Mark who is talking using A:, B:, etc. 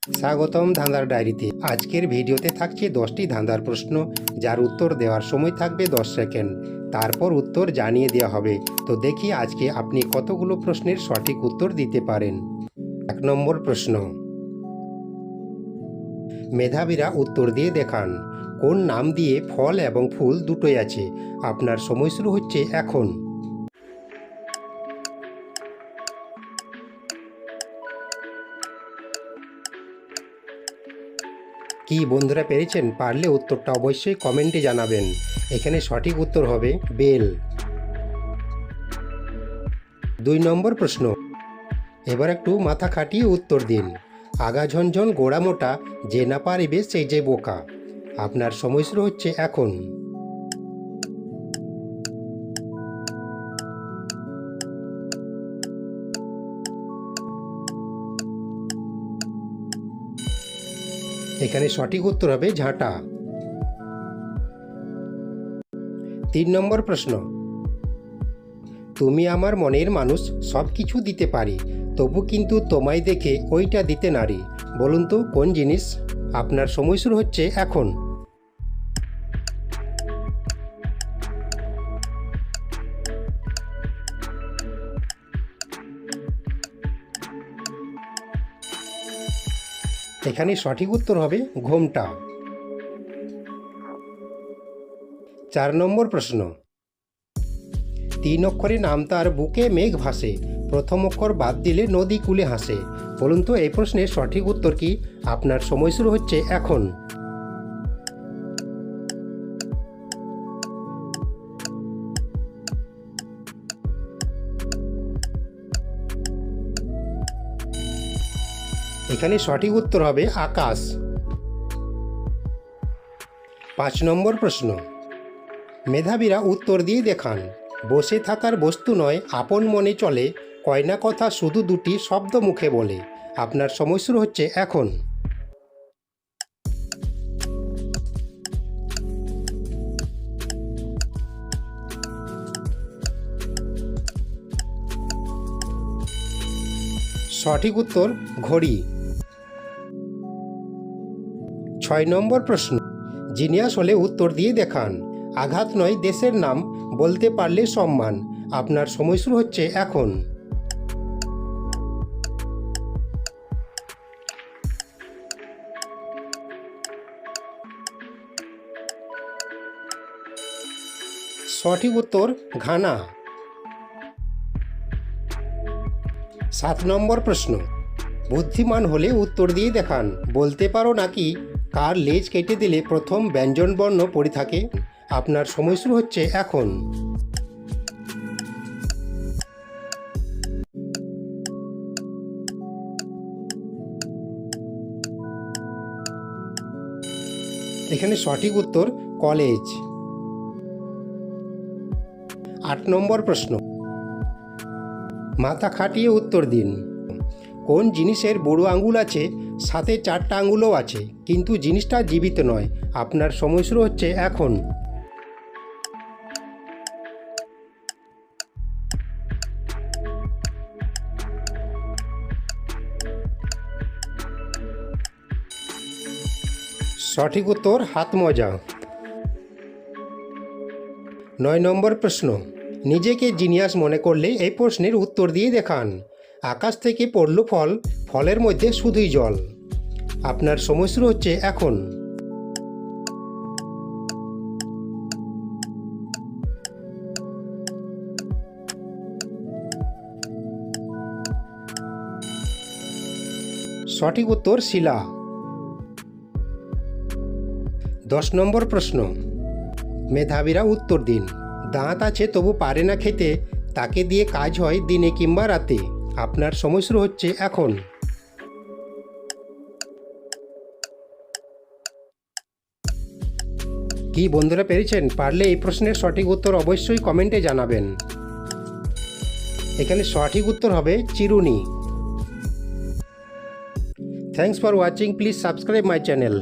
A: স্বাগতম ধাঁধার ডায়েরিতে। আজকের ভিডিওতে থাকছে 10টি ধাঁধার প্রশ্ন, যার উত্তর দেওয়ার সময় থাকবে 10 সেকেন্ড। তারপর উত্তর জানিয়ে দেওয়া হবে। তো দেখি আজকে আপনি কতগুলো প্রশ্নের সঠিক উত্তর দিতে পারেন। 1 নম্বর প্রশ্ন, মেধাবীরা উত্তর দিয়ে দেখান। কোন নাম দিয়ে ফল এবং ফুল দুটোই আছে? আপনার সময় শুরু হচ্ছে এখন। কি বন্ধুরা পেরেছেন? পারলে উত্তরটা অবশ্যই কমেন্টে জানাবেন। এখানে সঠিক উত্তর হবে বেল। 2 নম্বর প্রশ্ন, এবার একটু মাথা খাটিয়ে উত্তর দিন। আগা ঝনঝন গোড়া মোটা, যে না পারিবে সেই যে বোকা। আপনার সময় শুরু হচ্ছে এখন। এখানে সঠিক উত্তর হবে ঝাঁটা। 3 নম্বর প্রশ্ন, তুমি আমার মনের মানুষ, সব কিছু দিতে পারি, তবু কিন্তু তোমায় দেখে ওইটা দিতে নারী। বলুন তো কোন জিনিস? আপনার সময় শুরু হচ্ছে এখন। এখানে সঠিক উত্তর হবে ঘোমটা। 4 নম্বর প্রশ্ন, 3 অক্ষরে নাম তার, বুকে মেঘ ভাসে, প্রথম অক্ষর বাদ দিলে নদী কূলে হাসে। বলুন তো এই প্রশ্নের সঠিক উত্তর কি? আপনার সময় শুরু হচ্ছে এখন। এখানে সঠিক উত্তর হবে আকাশ। 5 নম্বর প্রশ্ন, মেধাবীরা উত্তর দিয়ে দেখান। বসে থাকার বস্তু নয়, আপন মনে চলে, কয়না কথা শুধু দুটি শব্দ মুখে বলে। আপনার সময় শুরু হচ্ছে এখন। সঠিক উত্তর ঘড়ি। 6 নম্বর প্রশ্ন, জিনিয়াস হলে উত্তর দিয়ে দেখান। আঘাত নয় দেশের নাম, বলতে পারলে সম্মান। আপনার সময় শুরু হচ্ছে এখন। সঠিক উত্তর ঘানা। 7 নম্বর প্রশ্ন, বুদ্ধিমান হলে উত্তর দিয়ে দেখান। বলতে পারো নাকি কার লেজ কেটে দিলে প্রথম ব্যঞ্জন বর্ণ পড়ে থাকে? আপনার সময় শুরু হচ্ছে এখন। এখানে সঠিক উত্তর কলেজ। 8 নম্বর প্রশ্ন, মাথা খাটিয়ে উত্তর দিন। কোন জিনিসের বুড়ো আঙুল আছে, সাথে 4টা আঙুলও আছে, কিন্তু জিনিসটা জীবিত নয়? আপনার সময় শুরু হচ্ছে এখন। সঠিক উত্তর হাত মোজা। 9 নম্বর প্রশ্ন, নিজেকে জিনিয়াস মনে করলে এই প্রশ্নের উত্তর দিয়ে দেখান। আকাশ থেকে পড়ল ফল, ফলের মধ্যে শুধুই জল। আপনার সময় শুরু হচ্ছে এখন। সঠিক উত্তর শিলা। 10 নম্বর প্রশ্ন, মেধাবীরা উত্তর দিন। দাঁত আছে তবু পারে না খেতে, তাকে দিয়ে কাজ হয় দিনে কিংবা রাতে। আপনার সময় শুরু হচ্ছে এখন। কি বন্ধুরা পেরেছেন? পারলে এই প্রশ্নের সঠিক উত্তর অবশ্যই কমেন্টে জানাবেন। এখানে সঠিক উত্তর হবে চিরুনি। Thanks for watching, please subscribe my channel.